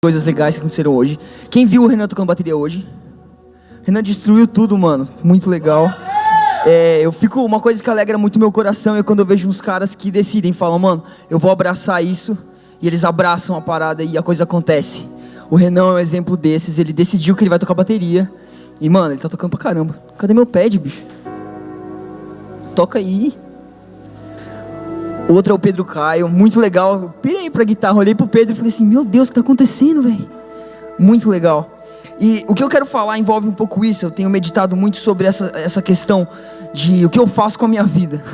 Coisas legais que aconteceram hoje. Quem viu o Renan tocando bateria hoje? O Renan destruiu tudo, mano. Muito legal. Uma coisa que alegra muito meu coração é quando eu vejo uns caras que decidem, falam, mano, eu vou abraçar isso. E eles abraçam a parada e a coisa acontece. O Renan é um exemplo desses. Ele decidiu que ele vai tocar bateria. E, mano, ele tá tocando pra caramba. Cadê meu pad, bicho? Toca aí. Outro é o Pedro Caio, muito legal. Eu pirei pra guitarra, olhei pro Pedro e falei assim, meu Deus, o que tá acontecendo, velho? Muito legal. E o que eu quero falar envolve um pouco isso. Eu tenho meditado muito sobre essa questão de o que eu faço com a minha vida.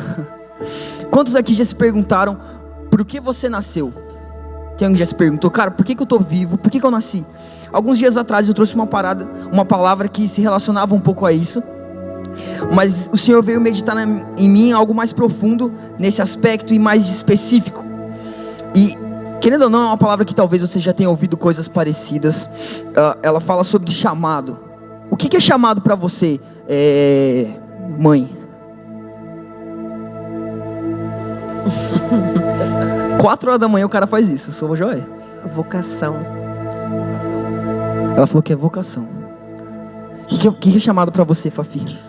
Quantos aqui já se perguntaram por que você nasceu? Quem já se perguntou, cara, por que eu tô vivo? Por que eu nasci? Alguns dias atrás eu trouxe uma palavra que se relacionava um pouco a isso. Mas o Senhor veio meditar em mim algo mais profundo nesse aspecto e mais específico. E, querendo ou não, é uma palavra que talvez você já tenha ouvido coisas parecidas. Ela fala sobre chamado. O que é chamado para você, mãe? 4 horas da manhã o cara faz isso, eu sou o Joé. Vocação. Ela falou que é vocação. O que é chamado para você, Fafi?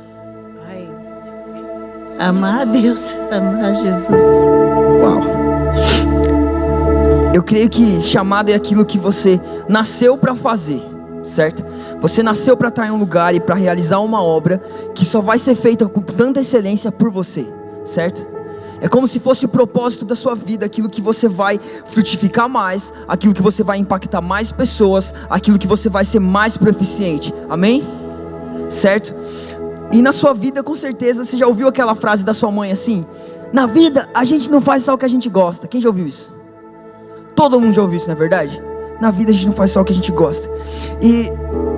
Amar a Deus, amar Jesus. Uau. Eu creio que chamado é aquilo que você nasceu para fazer, certo? Você nasceu para estar em um lugar e para realizar uma obra que só vai ser feita com tanta excelência por você, certo? É como se fosse o propósito da sua vida, aquilo que você vai frutificar mais, aquilo que você vai impactar mais pessoas, aquilo que você vai ser mais proficiente, amém? Certo? E na sua vida, com certeza, você já ouviu aquela frase da sua mãe assim? Na vida, a gente não faz só o que a gente gosta. Quem já ouviu isso? Todo mundo já ouviu isso, não é verdade? Na vida a gente não faz só o que a gente gosta. E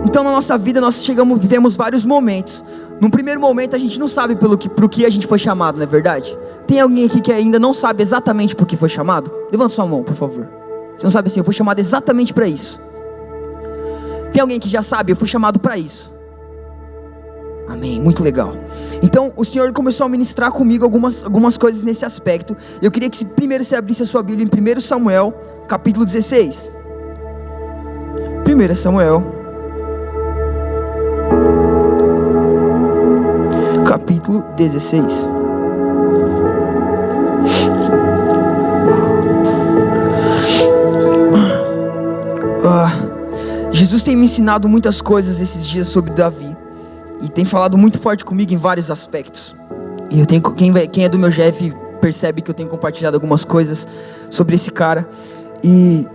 então na nossa vida nós vivemos vários momentos. Num primeiro momento a gente não sabe pro que a gente foi chamado, não é verdade? Tem alguém aqui que ainda não sabe exatamente por que foi chamado? Levanta sua mão, por favor. Você não sabe assim, eu fui chamado exatamente para isso. Tem alguém que já sabe, eu fui chamado para isso. Amém, muito legal. Então o Senhor começou a ministrar comigo algumas coisas nesse aspecto. Eu queria que primeiro você abrisse a sua Bíblia em 1 Samuel, capítulo 16. 1 Samuel, capítulo 16. Jesus tem me ensinado muitas coisas esses dias sobre Davi. E tem falado muito forte comigo em vários aspectos. E quem é do meu GF percebe que eu tenho compartilhado algumas coisas sobre esse cara. E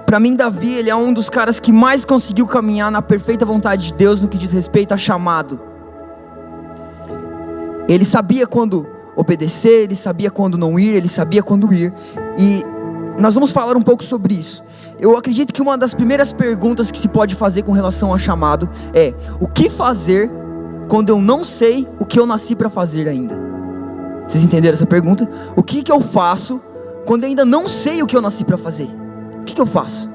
para mim Davi, ele é um dos caras que mais conseguiu caminhar na perfeita vontade de Deus no que diz respeito a chamado. Ele sabia quando obedecer, ele sabia quando não ir, ele sabia quando ir. E nós vamos falar um pouco sobre isso. Eu acredito que uma das primeiras perguntas que se pode fazer com relação a chamado é: o que fazer quando eu não sei o que eu nasci para fazer ainda? Vocês entenderam essa pergunta? O que eu faço quando eu ainda não sei o que eu nasci para fazer? O que eu faço?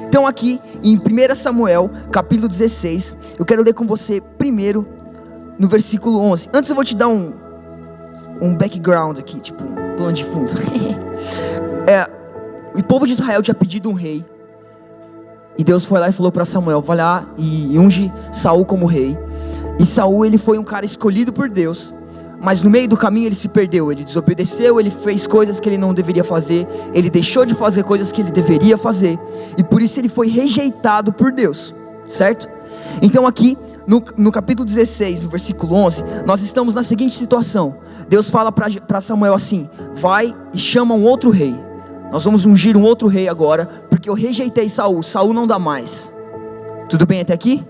Então aqui em 1 Samuel, capítulo 16, eu quero ler com você primeiro no versículo 11. Antes eu vou te dar um background aqui, tipo um plano de fundo. O povo de Israel tinha pedido um rei. E Deus foi lá e falou para Samuel: vai lá e unge Saul como rei. E Saul, ele foi um cara escolhido por Deus, mas no meio do caminho ele se perdeu. Ele desobedeceu, ele fez coisas que ele não deveria fazer, ele deixou de fazer coisas que ele deveria fazer, e por isso ele foi rejeitado por Deus, certo? Então aqui no capítulo 16, no versículo 11, nós estamos na seguinte situação. Deus fala para Samuel assim: vai e chama um outro rei. Nós vamos ungir um outro rei agora, porque eu rejeitei Saul. Saul não dá mais. Tudo bem até aqui?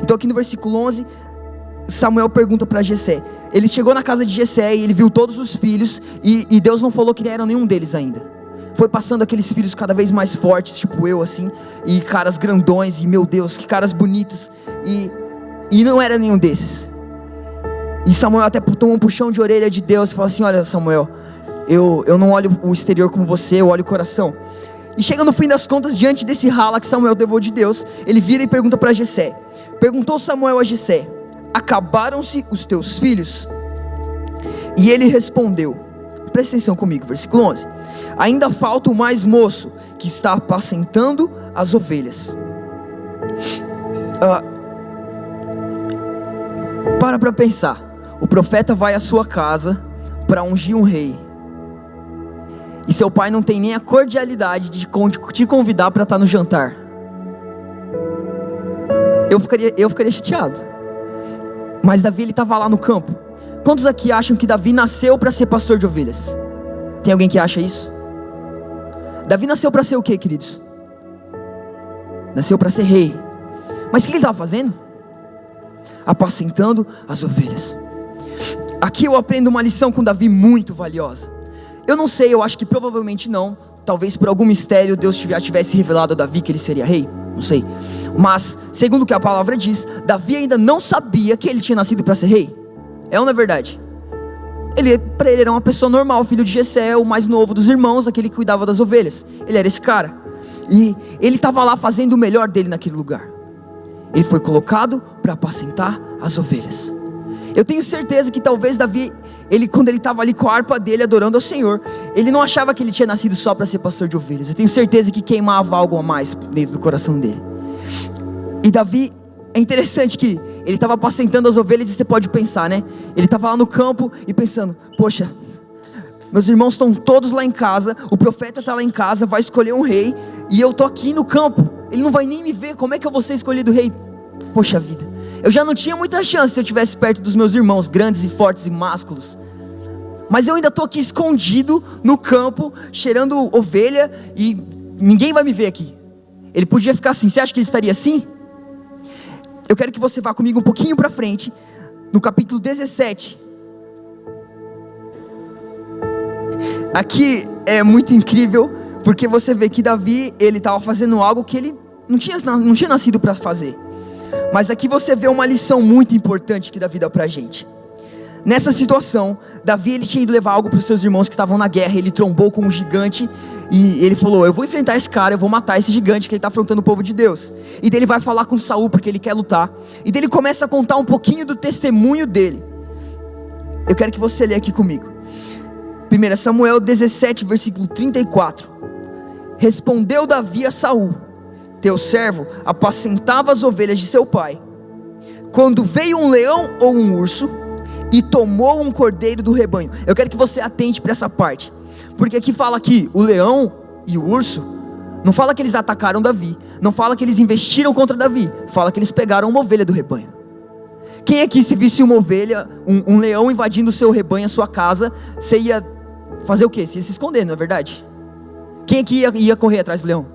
Então aqui no versículo 11, Samuel pergunta para Jessé. Ele chegou na casa de Jessé e ele viu todos os filhos, e Deus não falou que eram nenhum deles ainda. Foi passando aqueles filhos cada vez mais fortes, tipo eu assim, e caras grandões, e meu Deus, que caras bonitos, e não era nenhum desses. E Samuel até tomou um puxão de orelha de Deus e falou assim: olha Samuel, eu não olho o exterior como você, eu olho o coração. E chega no fim das contas, diante desse rala que Samuel levou de Deus, ele vira e pergunta para Jessé. Perguntou Samuel a Jessé: acabaram-se os teus filhos? E ele respondeu, presta atenção comigo, versículo 11: ainda falta o mais moço, que está apacentando as ovelhas. Para pensar. O profeta vai à sua casa para ungir um rei, e seu pai não tem nem a cordialidade de te convidar para estar no jantar. Eu ficaria chateado. Mas Davi, ele estava lá no campo. Quantos aqui acham que Davi nasceu para ser pastor de ovelhas? Tem alguém que acha isso? Davi nasceu para ser o quê, queridos? Nasceu para ser rei. Mas o que ele estava fazendo? Apacentando as ovelhas. Aqui eu aprendo uma lição com Davi muito valiosa. Eu não sei, eu acho que provavelmente não. Talvez por algum mistério Deus já tivesse revelado a Davi que ele seria rei. Não sei. Mas, segundo o que a palavra diz, Davi ainda não sabia que ele tinha nascido para ser rei. É ou não é verdade? Para ele era uma pessoa normal, filho de Jessé, o mais novo dos irmãos, aquele que cuidava das ovelhas. Ele era esse cara. E ele estava lá fazendo o melhor dele naquele lugar. Ele foi colocado para apacentar as ovelhas. Eu tenho certeza que talvez Davi, quando ele estava ali com a harpa dele adorando ao Senhor, ele não achava que ele tinha nascido só para ser pastor de ovelhas. Eu tenho certeza que queimava algo a mais dentro do coração dele. E Davi, é interessante que ele estava apacentando as ovelhas, e você pode pensar, né? Ele estava lá no campo e pensando: poxa, meus irmãos estão todos lá em casa, o profeta está lá em casa, vai escolher um rei, e eu estou aqui no campo, ele não vai nem me ver, como é que eu vou ser escolhido rei? Poxa vida, eu já não tinha muita chance se eu estivesse perto dos meus irmãos, grandes e fortes e másculos, mas eu ainda estou aqui escondido no campo, cheirando ovelha, e ninguém vai me ver aqui. Ele podia ficar assim. Você acha que ele estaria assim? Eu quero que você vá comigo um pouquinho para frente, no capítulo 17. Aqui é muito incrível, porque você vê que Davi, ele estava fazendo algo que ele não tinha nascido para fazer. Mas aqui você vê uma lição muito importante que Davi dá para a gente. Nessa situação, Davi, ele tinha ido levar algo para os seus irmãos que estavam na guerra. Ele trombou com um gigante e ele falou: eu vou enfrentar esse cara, eu vou matar esse gigante que ele está afrontando o povo de Deus. E daí ele vai falar com Saul porque ele quer lutar. E daí ele começa a contar um pouquinho do testemunho dele. Eu quero que você leia aqui comigo. 1 Samuel 17, versículo 34. Respondeu Davi a Saul: teu servo apacentava as ovelhas de seu pai, quando veio um leão ou um urso e tomou um cordeiro do rebanho. Eu quero que você atente para essa parte, porque aqui fala que o leão e o urso, não fala que eles atacaram Davi, não fala que eles investiram contra Davi, fala que eles pegaram uma ovelha do rebanho. Quem aqui, se visse uma ovelha, um leão invadindo o seu rebanho, a sua casa, você ia fazer o quê? Você ia se esconder, não é verdade? Quem aqui ia correr atrás do leão?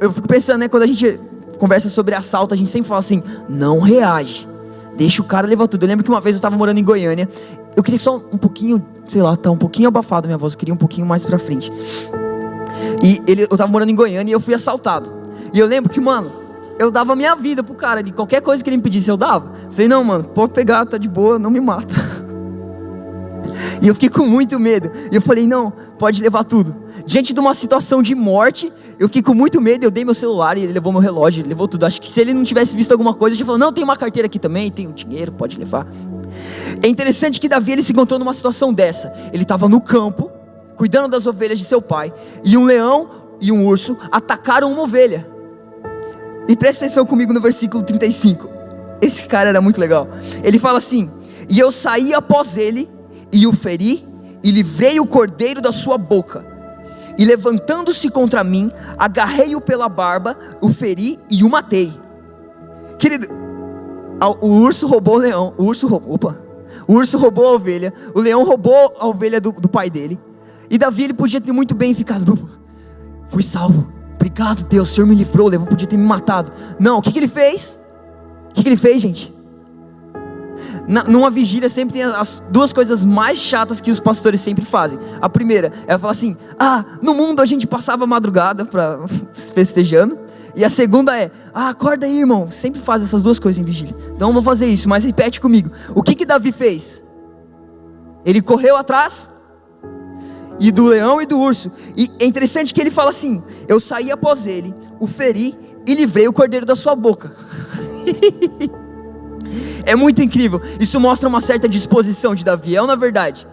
Eu fico pensando, né, quando a gente conversa sobre assalto, a gente sempre fala assim: não reage, deixa o cara levar tudo. Eu lembro que uma vez eu estava morando em Goiânia, eu queria só um pouquinho, sei lá, tá um pouquinho abafado a minha voz, eu queria um pouquinho mais pra frente. Eu estava morando em Goiânia e eu fui assaltado. E eu lembro que, mano, eu dava a minha vida pro cara, de qualquer coisa que ele me pedisse eu dava. Falei: não, mano, pode pegar, tá de boa, não me mata. E eu fiquei com muito medo. E eu falei: não, pode levar tudo. Diante de uma situação de morte, eu fiquei com muito medo. Eu dei meu celular e ele levou meu relógio, ele levou tudo. Acho que se ele não tivesse visto alguma coisa, ele já falou: não, tem uma carteira aqui também, tem um dinheiro, pode levar. É interessante que Davi, ele se encontrou numa situação dessa. Ele estava no campo, cuidando das ovelhas de seu pai, e um leão e um urso atacaram uma ovelha. E presta atenção comigo no versículo 35. Esse cara era muito legal. Ele fala assim: e eu saí após ele, e o feri, e livrei o cordeiro da sua boca. E levantando-se contra mim, agarrei-o pela barba, o feri e o matei. Querido, o urso roubou o leão, o urso roubou a ovelha, o leão roubou a ovelha do pai dele. E Davi, ele podia ter muito bem ficado: fui salvo, obrigado Deus, o Senhor me livrou, o leão podia ter me matado. Não, o que ele fez? O que ele fez, gente? Numa vigília sempre tem as duas coisas mais chatas que os pastores sempre fazem. A primeira é falar assim: no mundo a gente passava a madrugada festejando. E a segunda é: acorda aí, irmão. Sempre faz essas duas coisas em vigília. Não vou fazer isso, mas repete comigo. O que Davi fez? Ele correu atrás e do leão e do urso. E é interessante que ele fala assim: eu saí após ele, o feri e livrei o cordeiro da sua boca. É muito incrível. Isso mostra uma certa disposição de Davi, é ou não é verdade?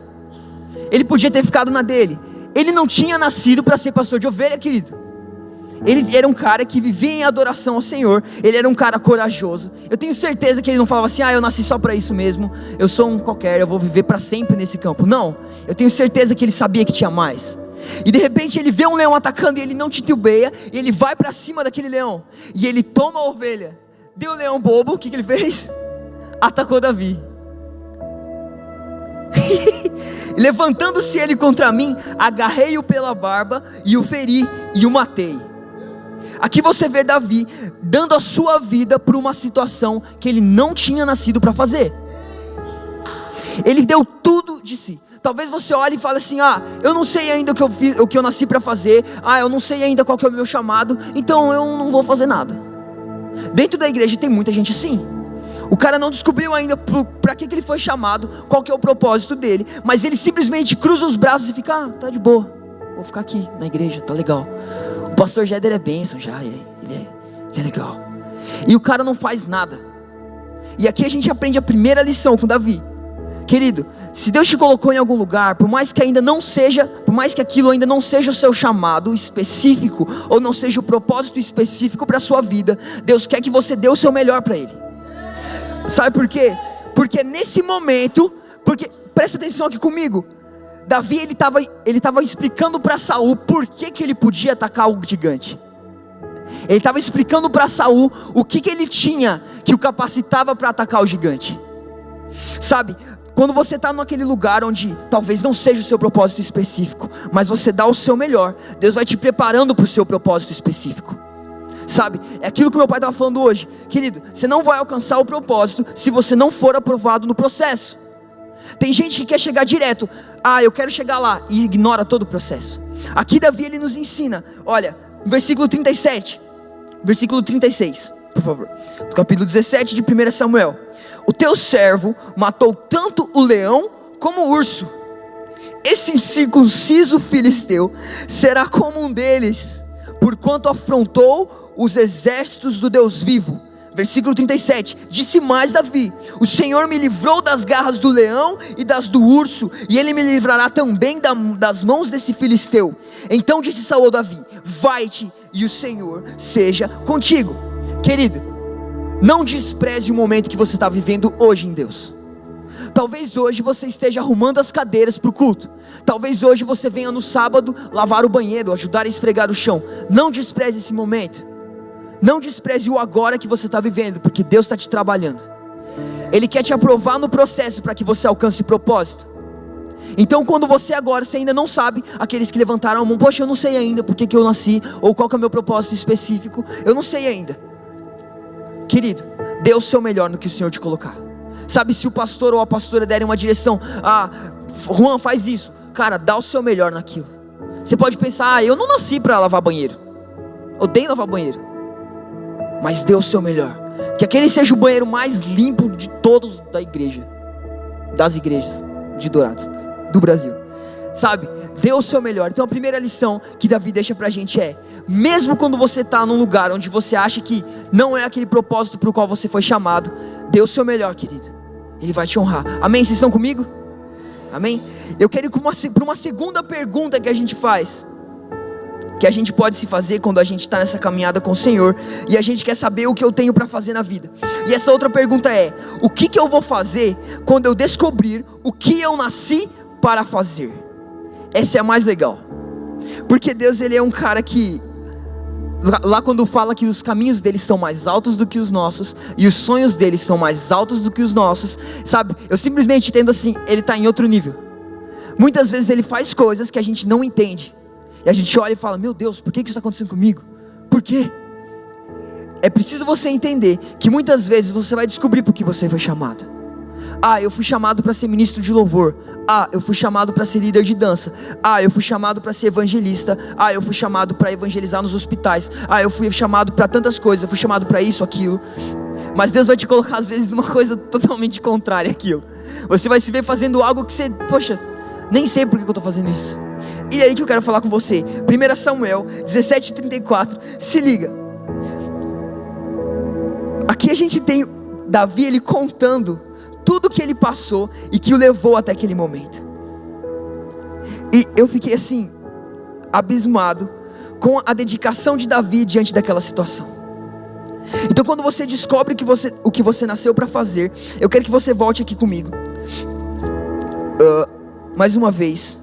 ele podia ter ficado na dele. Ele não tinha nascido para ser pastor de ovelha, querido. Ele era um cara que vivia em adoração ao Senhor. Ele era um cara corajoso. Eu tenho certeza que ele não falava assim: eu nasci só para isso mesmo, eu sou um qualquer, eu vou viver para sempre nesse campo. Não, eu tenho certeza que ele sabia que tinha mais. E de repente ele vê um leão atacando e ele não titubeia, e ele vai para cima daquele leão, e ele toma a ovelha. Deu o leão bobo, o que ele fez? Atacou Davi. Levantando-se ele contra mim, agarrei-o pela barba e o feri e o matei. Aqui você vê Davi dando a sua vida por uma situação que ele não tinha nascido para fazer. Ele deu tudo de si. Talvez você olhe e fale assim: eu não sei ainda o que eu nasci para fazer, eu não sei ainda qual que é o meu chamado, então eu não vou fazer nada. Dentro da igreja tem muita gente assim. O cara não descobriu ainda para que ele foi chamado, qual que é o propósito dele, mas ele simplesmente cruza os braços e fica: tá de boa, vou ficar aqui na igreja, tá legal. O pastor Jéder é bênção já, ele é legal. E o cara não faz nada. E aqui a gente aprende a primeira lição com Davi. Querido, se Deus te colocou em algum lugar, por mais que aquilo ainda não seja o seu chamado específico, ou não seja o propósito específico para a sua vida, Deus quer que você dê o seu melhor para Ele. Sabe por quê? Porque nesse momento, presta atenção aqui comigo, Davi ele estava explicando para Saul por que ele podia atacar o gigante. Ele estava explicando para Saul o que ele tinha que o capacitava para atacar o gigante. Sabe, quando você está naquele lugar onde talvez não seja o seu propósito específico, mas você dá o seu melhor, Deus vai te preparando para o seu propósito específico. Sabe, é aquilo que meu pai estava falando hoje. Querido, você não vai alcançar o propósito se você não for aprovado no processo. Tem gente que quer chegar direto: eu quero chegar lá, e ignora todo o processo. Aqui Davi ele nos ensina, olha, versículo 37, versículo 36, por favor, do capítulo 17 de 1 Samuel. O teu servo matou tanto o leão como o urso. Esse incircunciso filisteu será como um deles, porquanto afrontou os exércitos do Deus vivo. Versículo 37, disse mais Davi: o Senhor me livrou das garras do leão e das do urso, e Ele me livrará também das mãos desse filisteu. Então disse Saul a Davi: vai-te e o Senhor seja contigo. Querido, não despreze o momento que você está vivendo hoje em Deus. Talvez hoje você esteja arrumando as cadeiras para o culto. Talvez hoje você venha no sábado lavar o banheiro, ajudar a esfregar o chão. Não despreze esse momento. Não despreze o agora que você está vivendo, porque Deus está te trabalhando. Ele quer te aprovar no processo para que você alcance o propósito. Então quando você ainda não sabe, aqueles que levantaram a mão: poxa, eu não sei ainda por que eu nasci, ou qual que é o meu propósito específico, eu não sei ainda. Querido, dê o seu melhor no que o Senhor te colocar. Sabe, se o pastor ou a pastora derem uma direção: Juan, faz isso. Cara, dá o seu melhor naquilo. Você pode pensar: eu não nasci para lavar banheiro, odeio lavar banheiro. Mas dê o seu melhor. Que aquele seja o banheiro mais limpo de todos da igreja, das igrejas de Dourados, do Brasil. Sabe, dê o seu melhor. Então a primeira lição que Davi deixa pra gente é: mesmo quando você está num lugar onde você acha que não é aquele propósito para o qual você foi chamado, dê o seu melhor, querido. Ele vai te honrar. Amém? Vocês estão comigo? Amém? Eu quero ir para uma segunda pergunta que a gente faz, que a gente pode se fazer quando a gente está nessa caminhada com o Senhor, e a gente quer saber o que eu tenho para fazer na vida. E essa outra pergunta é: o que eu vou fazer quando eu descobrir o que eu nasci para fazer? Essa é a mais legal. Porque Deus, Ele é um cara que, lá quando fala que os caminhos dele são mais altos do que os nossos, e os sonhos dele são mais altos do que os nossos, sabe, eu simplesmente entendo assim: Ele está em outro nível. Muitas vezes Ele faz coisas que a gente não entende, e a gente olha e fala: meu Deus, por que isso está acontecendo comigo? Por quê? É preciso você entender que muitas vezes você vai descobrir por que você foi chamado. Eu fui chamado para ser ministro de louvor. Eu fui chamado para ser líder de dança. Eu fui chamado para ser evangelista. Eu fui chamado para evangelizar nos hospitais. Eu fui chamado para tantas coisas. Eu fui chamado para isso, aquilo. Mas Deus vai te colocar às vezes numa coisa totalmente contrária àquilo. Você vai se ver fazendo algo que você, poxa, nem sei por que eu estou fazendo isso. E é aí que eu quero falar com você. 1 Samuel 17:34. Se liga. Aqui a gente tem Davi, ele contando tudo que ele passou e que o levou até aquele momento. E eu fiquei assim, abismado com a dedicação de Davi diante daquela situação. Então quando você descobre o que você nasceu para fazer, eu quero que você volte aqui comigo. Mais uma vez,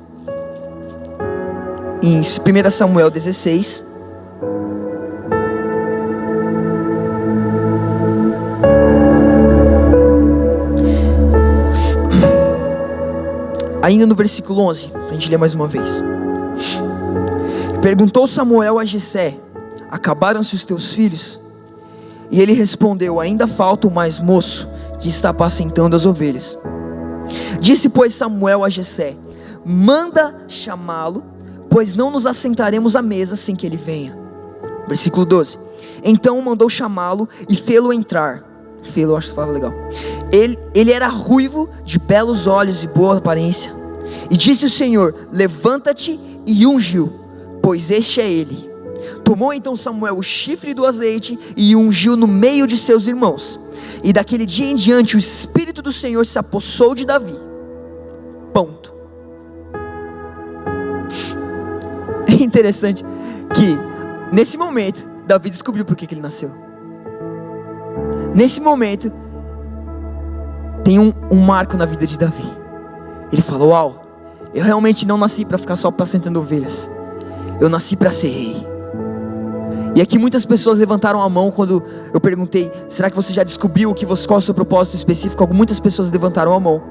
em 1 Samuel 16. Ainda no versículo 11, para a gente ler mais uma vez. Perguntou Samuel a Jessé: acabaram-se os teus filhos? E ele respondeu: ainda falta o mais moço, que está apacentando as ovelhas. Disse, pois, Samuel a Jessé: manda chamá-lo, pois não nos assentaremos à mesa sem que ele venha. Versículo 12. Então mandou chamá-lo e fê-lo entrar. Fê-lo, acho essa palavra legal. Ele era ruivo, de belos olhos e boa aparência. E disse o Senhor: levanta-te e ungiu, pois este é ele. Tomou então Samuel o chifre do azeite e ungiu no meio de seus irmãos. E daquele dia em diante o Espírito do Senhor se apossou de Davi. Ponto. É interessante que nesse momento Davi descobriu por que ele nasceu. Nesse momento tem um marco na vida de Davi. Ele falou: uau, eu realmente não nasci para ficar só apacentando ovelhas. Eu nasci para ser rei. E aqui muitas pessoas levantaram a mão quando eu perguntei: será que você já descobriu qual é o seu propósito específico? Muitas pessoas levantaram a mão.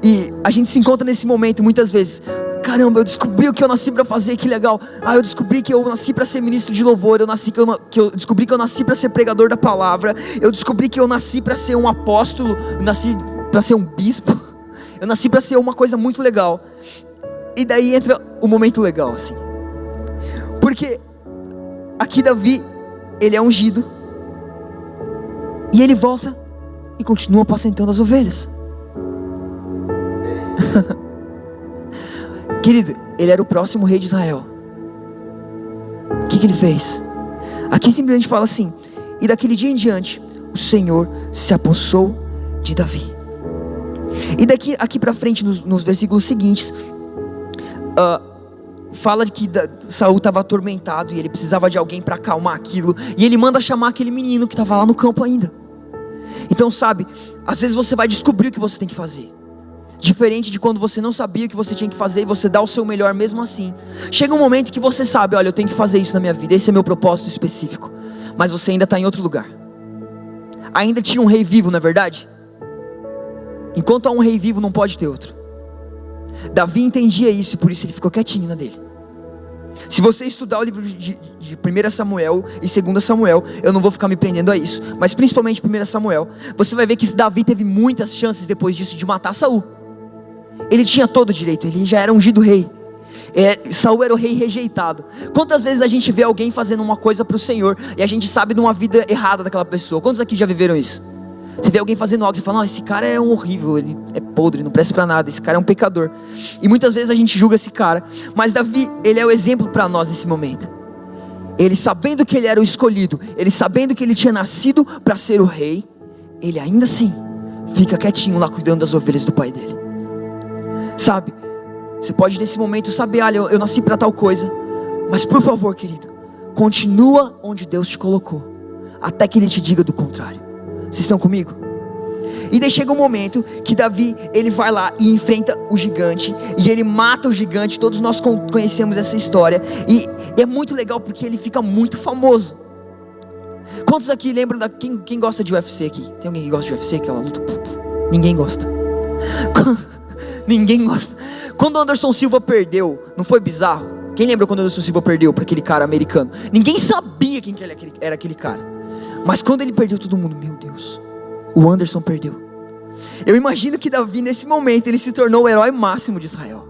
E a gente se encontra nesse momento muitas vezes: caramba, eu descobri o que eu nasci para fazer, que legal. Eu descobri que eu nasci para ser ministro de louvor. Eu descobri que eu nasci para ser pregador da palavra. Eu descobri que eu nasci para ser um apóstolo. Eu nasci para ser um bispo. Eu nasci para ser uma coisa muito legal. E daí entra o momento legal, assim. Porque aqui Davi, ele é ungido. E ele volta e continua apacentando as ovelhas. Querido, ele era o próximo rei de Israel. O que ele fez? Aqui simplesmente fala assim: e daquele dia em diante o Senhor se apossou de Davi. E aqui para frente nos versículos seguintes, fala de que Saul estava atormentado e ele precisava de alguém para acalmar aquilo. E ele manda chamar aquele menino que estava lá no campo ainda. Então sabe, às vezes você vai descobrir o que você tem que fazer, diferente de quando você não sabia o que você tinha que fazer e você dá o seu melhor mesmo assim. Chega um momento que você sabe: olha, eu tenho que fazer isso na minha vida, esse é meu propósito específico. Mas você ainda está em outro lugar. Ainda tinha um rei vivo, não é verdade? Enquanto há um rei vivo, não pode ter outro. Davi entendia isso e por isso ele ficou quietinho na dele. Se você estudar o livro de 1 Samuel e 2 Samuel, eu não vou ficar me prendendo a isso, mas principalmente 1 Samuel, você vai ver que Davi teve muitas chances depois disso de matar Saul. Ele tinha todo o direito, ele já era ungido rei. Saul era o rei rejeitado. Quantas vezes a gente vê alguém fazendo uma coisa para o Senhor e a gente sabe de uma vida errada daquela pessoa? Quantos aqui já viveram isso? Você vê alguém fazendo algo e você fala: não, esse cara é um horrível, ele é podre, não presta para nada, esse cara é um pecador. E muitas vezes a gente julga esse cara. Mas Davi, ele é o exemplo para nós nesse momento. Ele sabendo que ele era o escolhido, ele sabendo que ele tinha nascido para ser o rei, ele ainda assim fica quietinho lá cuidando das ovelhas do pai dele. Sabe, você pode nesse momento saber: olha, eu nasci para tal coisa, mas por favor, querido, continua onde Deus te colocou, até que Ele te diga do contrário. Vocês estão comigo? E daí chega um momento que Davi, ele vai lá e enfrenta o gigante, e ele mata o gigante. Todos nós conhecemos essa história, e é muito legal porque ele fica muito famoso. Quantos aqui lembram quem gosta de UFC aqui? Tem alguém que gosta de UFC? Aquela luta? Ninguém gosta. Ninguém gosta. Quando o Anderson Silva perdeu, não foi bizarro? Quem lembra quando o Anderson Silva perdeu para aquele cara americano? Ninguém sabia quem que era aquele cara. Mas quando ele perdeu, todo mundo: meu Deus, o Anderson perdeu. Eu imagino que Davi nesse momento, ele se tornou o herói máximo de Israel.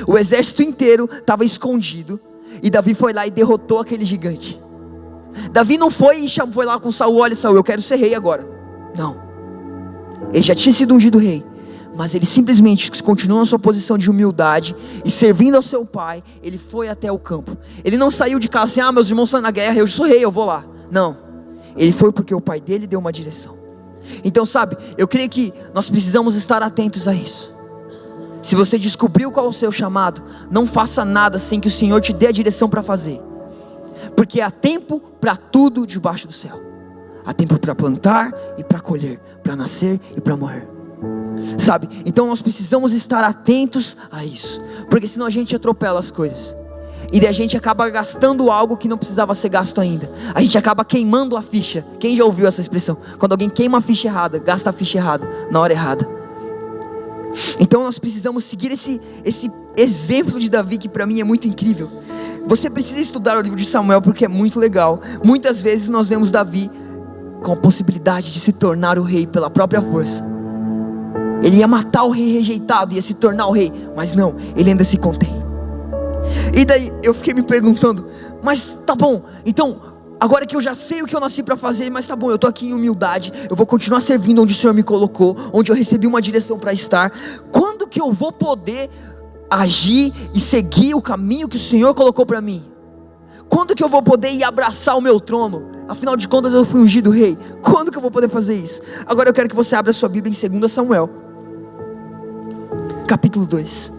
O exército inteiro estava escondido, e Davi foi lá e derrotou aquele gigante. Davi não foi lá com Saul: olha Saul, eu quero ser rei agora. Não, ele já tinha sido ungido rei, mas ele simplesmente continuou na sua posição de humildade e servindo ao seu pai. Ele foi até o campo. Ele não saiu de casa assim: meus irmãos estão na guerra, eu sou rei, eu vou lá. Não, ele foi porque o pai dele deu uma direção. Então sabe, eu creio que nós precisamos estar atentos a isso. Se você descobriu qual é o seu chamado, não faça nada sem que o Senhor te dê a direção para fazer. Porque há tempo para tudo debaixo do céu. Há tempo para plantar e para colher, para nascer e para morrer. Sabe? Então nós precisamos estar atentos a isso, porque senão a gente atropela as coisas. E daí a gente acaba gastando algo que não precisava ser gasto ainda. A gente acaba queimando a ficha. Quem já ouviu essa expressão? Quando alguém queima a ficha errada, gasta a ficha errada, na hora errada. Então nós precisamos seguir esse exemplo de Davi, que para mim é muito incrível. Você precisa estudar o livro de Samuel, porque é muito legal. Muitas vezes nós vemos Davi com a possibilidade de se tornar o rei pela própria força. Ele ia matar o rei rejeitado, ia se tornar o rei, mas não, ele ainda se contém. E daí eu fiquei me perguntando, mas tá bom, então agora que eu já sei o que eu nasci para fazer, mas tá bom, eu tô aqui em humildade, eu vou continuar servindo onde o Senhor me colocou, onde eu recebi uma direção para estar. Quando que eu vou poder agir e seguir o caminho que o Senhor colocou para mim? Quando que eu vou poder ir abraçar o meu trono? Afinal de contas eu fui ungido rei. Quando que eu vou poder fazer isso? Agora eu quero que você abra a sua Bíblia em 2 Samuel capítulo 2.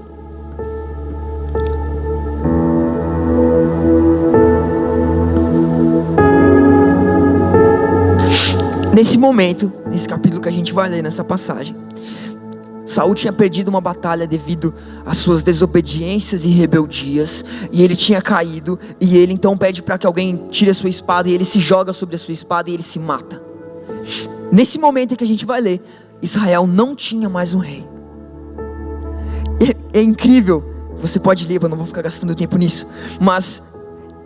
Nesse momento, nesse capítulo que a gente vai ler nessa passagem, Saul tinha perdido uma batalha devido às suas desobediências e rebeldias, e ele tinha caído, e ele então pede para que alguém tire a sua espada, e ele se joga sobre a sua espada e ele se mata. Nesse momento em que a gente vai ler, Israel não tinha mais um rei. É incrível, você pode ler, eu não vou ficar gastando tempo nisso, mas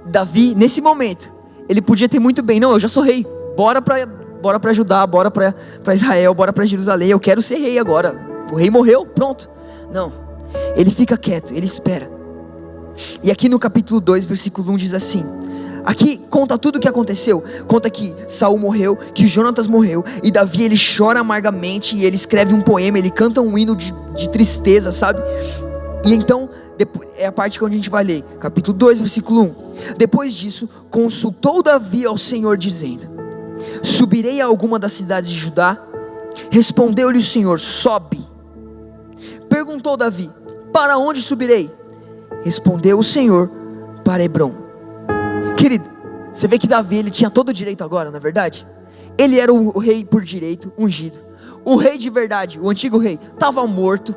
Davi, nesse momento, ele podia ter muito bem, não, eu já sou rei, bora para Judá, bora para Israel, bora para Jerusalém, eu quero ser rei agora, o rei morreu, pronto. Não, ele fica quieto, ele espera. E aqui no capítulo 2, versículo 1 diz assim, aqui conta tudo o que aconteceu, conta que Saul morreu, que Jonatas morreu, e Davi ele chora amargamente, e ele escreve um poema, ele canta um hino de tristeza, sabe? E então, é a parte que a gente vai ler, capítulo 2, versículo 1. Depois disso, consultou Davi ao Senhor dizendo, subirei a alguma das cidades de Judá? Respondeu-lhe o Senhor, sobe. Perguntou Davi, para onde subirei? Respondeu o Senhor, para Hebrom. Querido, você vê que Davi ele tinha todo o direito agora, não é verdade? Ele era o rei por direito, ungido. O rei de verdade, o antigo rei, estava morto.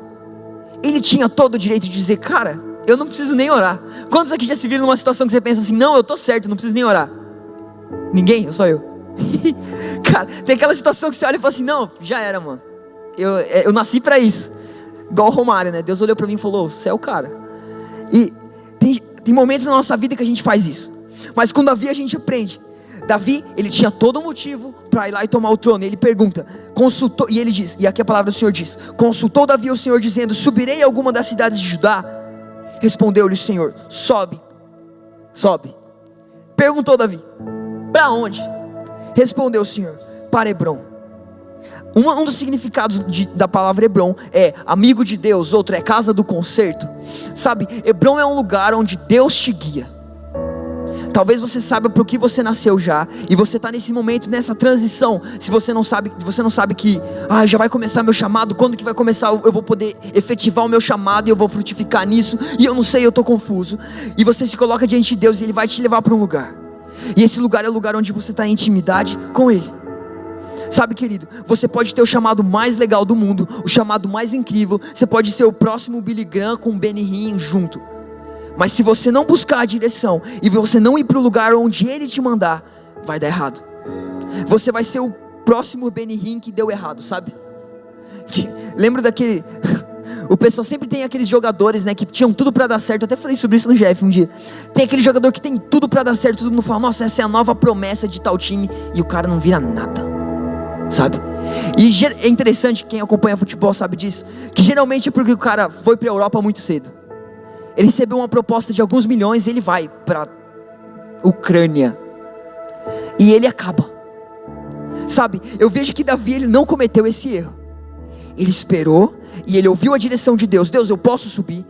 Ele tinha todo o direito de dizer, cara, eu não preciso nem orar. Quantos aqui já se viram numa situação que você pensa assim, não, eu tô certo, não preciso nem orar? Ninguém? Só eu. Cara, tem aquela situação que você olha e fala assim, não, já era, mano. Eu nasci pra isso. Igual o Romário, né? Deus olhou pra mim e falou, você é o cara. E tem momentos na nossa vida que a gente faz isso. Mas com Davi a gente aprende. Davi, ele tinha todo motivo para ir lá e tomar o trono. Ele pergunta, consultou, e ele diz, e aqui a palavra do Senhor diz, consultou Davi o Senhor dizendo, subirei a alguma das cidades de Judá? Respondeu-lhe o Senhor, sobe. Perguntou Davi, para onde? Respondeu o Senhor, para Hebrom. Um dos significados da palavra Hebrom é amigo de Deus, outro é casa do concerto. Sabe, Hebrom é um lugar onde Deus te guia. Talvez você saiba para o que você nasceu já, e você está nesse momento, nessa transição. Se você não sabe que já vai começar meu chamado, quando que vai começar, eu vou poder efetivar o meu chamado e eu vou frutificar nisso, e eu não sei, eu estou confuso. E você se coloca diante de Deus e Ele vai te levar para um lugar, e esse lugar é o lugar onde você está em intimidade com Ele. Sabe, querido, você pode ter o chamado mais legal do mundo, o chamado mais incrível, você pode ser o próximo Billy Graham com o Benny Hinn junto, mas se você não buscar a direção, e você não ir para o lugar onde Ele te mandar, vai dar errado. Você vai ser o próximo Benny Hinn que deu errado, sabe? Lembra daquele... O pessoal sempre tem aqueles jogadores, né, que tinham tudo para dar certo. Eu até falei sobre isso no GF um dia. Tem aquele jogador que tem tudo para dar certo, todo mundo fala, nossa, essa é a nova promessa de tal time, e o cara não vira nada, sabe? E é interessante, quem acompanha futebol sabe disso, que geralmente é porque o cara foi para a Europa muito cedo. Ele recebeu uma proposta de alguns milhões e ele vai para Ucrânia, e ele acaba. Sabe, eu vejo que Davi ele não cometeu esse erro. Ele esperou e ele ouviu a direção de Deus. Deus, eu posso subir?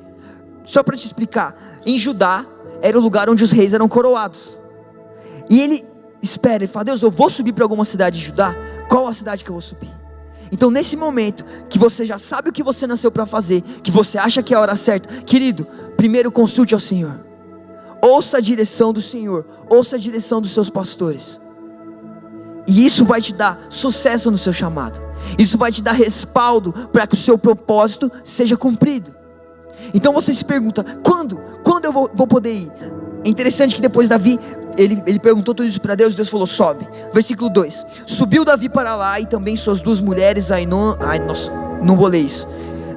Só para te explicar, em Judá era o lugar onde os reis eram coroados. E ele espera, ele fala, Deus, eu vou subir para alguma cidade de Judá? Qual a cidade que eu vou subir? Então nesse momento, que você já sabe o que você nasceu para fazer, que você acha que é a hora certa, querido, primeiro consulte ao Senhor. Ouça a direção do Senhor, ouça a direção dos seus pastores. E isso vai te dar sucesso no seu chamado. Isso vai te dar respaldo para que o seu propósito seja cumprido. Então você se pergunta, quando eu vou poder ir? É interessante que depois Davi, ele perguntou tudo isso para Deus, Deus falou, sobe. Versículo 2, subiu Davi para lá e também suas 2 mulheres, não vou ler isso.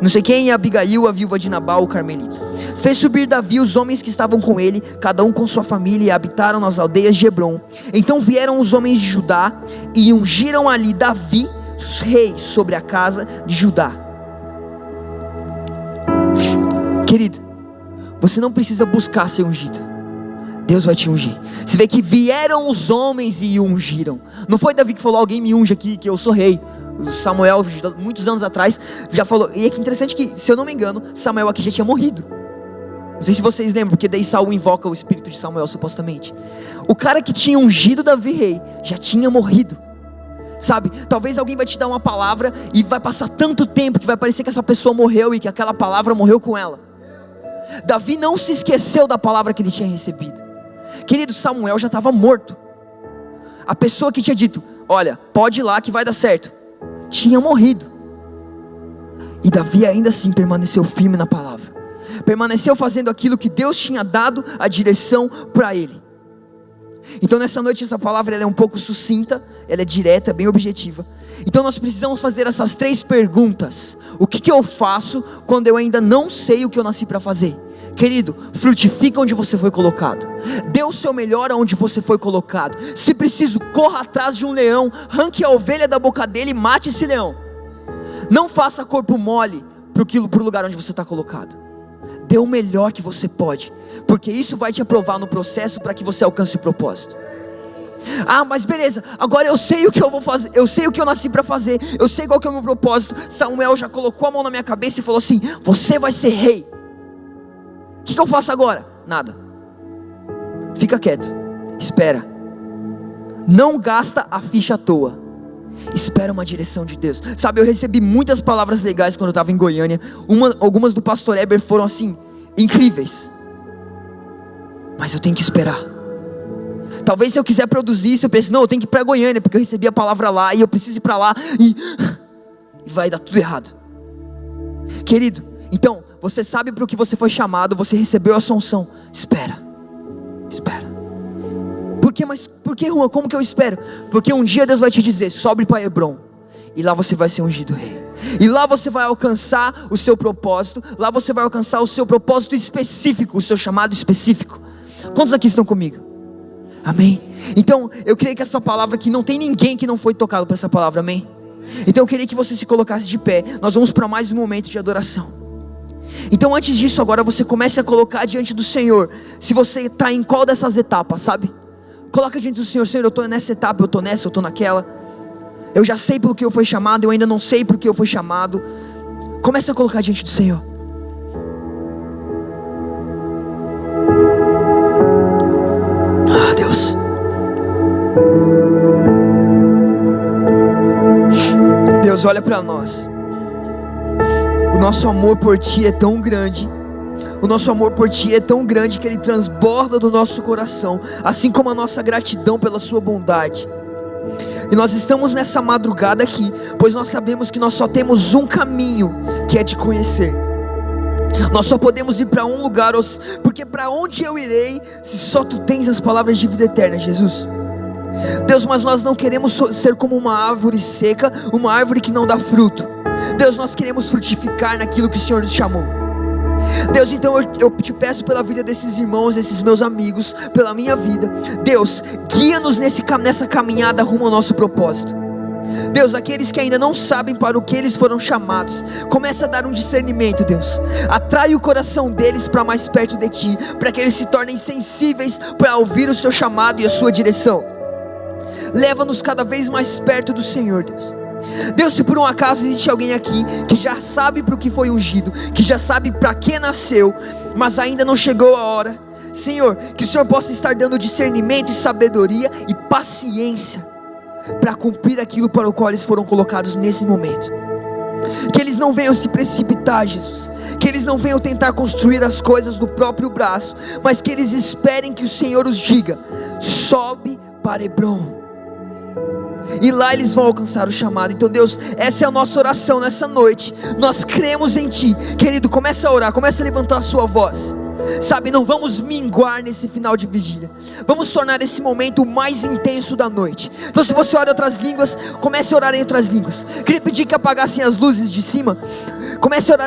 Não sei quem, e Abigail, a viúva de Nabal, o carmelita. Fez subir Davi os homens que estavam com ele, cada um com sua família, e habitaram nas aldeias de Hebrom. Então vieram os homens de Judá e ungiram ali Davi, rei sobre a casa de Judá. Querido, você não precisa buscar ser ungido, Deus vai te ungir. Você vê que vieram os homens e o ungiram. Não foi Davi que falou, alguém me unge aqui, que eu sou rei. Samuel, muitos anos atrás, já falou. E é que interessante que, se eu não me engano, Samuel aqui já tinha morrido. Não sei se vocês lembram, porque daí Saul invoca o espírito de Samuel, supostamente. O cara que tinha ungido Davi rei, já tinha morrido. Sabe, talvez alguém vai te dar uma palavra e vai passar tanto tempo que vai parecer que essa pessoa morreu e que aquela palavra morreu com ela. Davi não se esqueceu da palavra que ele tinha recebido. Querido, Samuel já estava morto. A pessoa que tinha dito, olha, pode ir lá que vai dar certo, tinha morrido. E Davi ainda assim permaneceu firme na palavra. Permaneceu fazendo aquilo que Deus tinha dado a direção para ele. Então nessa noite essa palavra ela é um pouco sucinta, ela é direta, bem objetiva. Então nós precisamos fazer essas 3 perguntas. O que eu faço quando eu ainda não sei o que eu nasci para fazer? Querido, frutifica onde você foi colocado. Dê o seu melhor aonde você foi colocado. Se preciso, corra atrás de um leão, arranque a ovelha da boca dele e mate esse leão. Não faça corpo mole para o lugar onde você está colocado. Dê o melhor que você pode, porque isso vai te aprovar no processo para que você alcance o propósito. Ah, mas beleza, agora eu sei o que eu vou fazer, eu sei o que eu nasci para fazer, eu sei qual que é o meu propósito. Samuel já colocou a mão na minha cabeça e falou assim, você vai ser rei. O que eu faço agora? Nada. Fica quieto, espera. Não gasta a ficha à toa. Espera uma direção de Deus. Sabe, eu recebi muitas palavras legais quando eu estava em Goiânia. Algumas do pastor Eber foram assim, incríveis. Mas eu tenho que esperar. Talvez se eu quiser produzir isso, eu pense, não, eu tenho que ir para Goiânia, porque eu recebi a palavra lá, e eu preciso ir para lá, e vai dar tudo errado. Querido, então, você sabe para o que você foi chamado, você recebeu a sua unção. Espera. Por quê? Mas por que, Juan? Como que eu espero? Porque um dia Deus vai te dizer, sobe para Hebrom, e lá você vai ser ungido rei. E lá você vai alcançar o seu propósito, lá você vai alcançar o seu propósito específico, o seu chamado específico. Quantos aqui estão comigo? Amém? Então, eu creio que essa palavra aqui, não tem ninguém que não foi tocado por essa palavra, amém? Então eu queria que você se colocasse de pé. Nós vamos para mais um momento de adoração. Então antes disso, agora você comece a colocar diante do Senhor, se você está em qual dessas etapas, sabe? Coloca diante do Senhor, Senhor, eu estou nessa etapa, eu estou nessa, eu estou naquela. Eu já sei pelo que eu fui chamado, eu ainda não sei por que eu fui chamado. Comece a colocar diante do Senhor. Ah, Deus. Deus, olha para nós. O nosso amor por Ti é tão grande. O nosso amor por Ti é tão grande que Ele transborda do nosso coração, assim como a nossa gratidão pela Sua bondade. E nós estamos nessa madrugada aqui, pois nós sabemos que nós só temos um caminho, que é Te conhecer. Nós só podemos ir para um lugar, porque para onde eu irei, se só Tu tens as palavras de vida eterna, Jesus? Deus, mas nós não queremos ser como uma árvore seca, uma árvore que não dá fruto. Deus, nós queremos frutificar naquilo que o Senhor nos chamou. Deus, então eu te peço pela vida desses irmãos, desses meus amigos, pela minha vida. Deus, guia-nos nessa caminhada rumo ao nosso propósito. Deus, aqueles que ainda não sabem para o que eles foram chamados, começa a dar um discernimento, Deus. Atrai o coração deles para mais perto de Ti, para que eles se tornem sensíveis para ouvir o Seu chamado e a Sua direção. Leva-nos cada vez mais perto do Senhor, Deus. Deus, se por um acaso existe alguém aqui que já sabe para o que foi ungido, que já sabe para que nasceu, mas ainda não chegou a hora, Senhor, que o Senhor possa estar dando discernimento e sabedoria e paciência para cumprir aquilo para o qual eles foram colocados nesse momento. Que eles não venham se precipitar, Jesus. Que eles não venham tentar construir as coisas no próprio braço, mas que eles esperem que o Senhor os diga: sobe para Hebrom. E lá eles vão alcançar o chamado. Então, Deus, essa é a nossa oração nessa noite. Nós cremos em Ti. Querido, começa a orar, começa a levantar a sua voz. Sabe, não vamos minguar nesse final de vigília. Vamos tornar esse momento o mais intenso da noite. Então, se você ora em outras línguas, comece a orar em outras línguas. Queria pedir que apagassem as luzes de cima. Comece a orar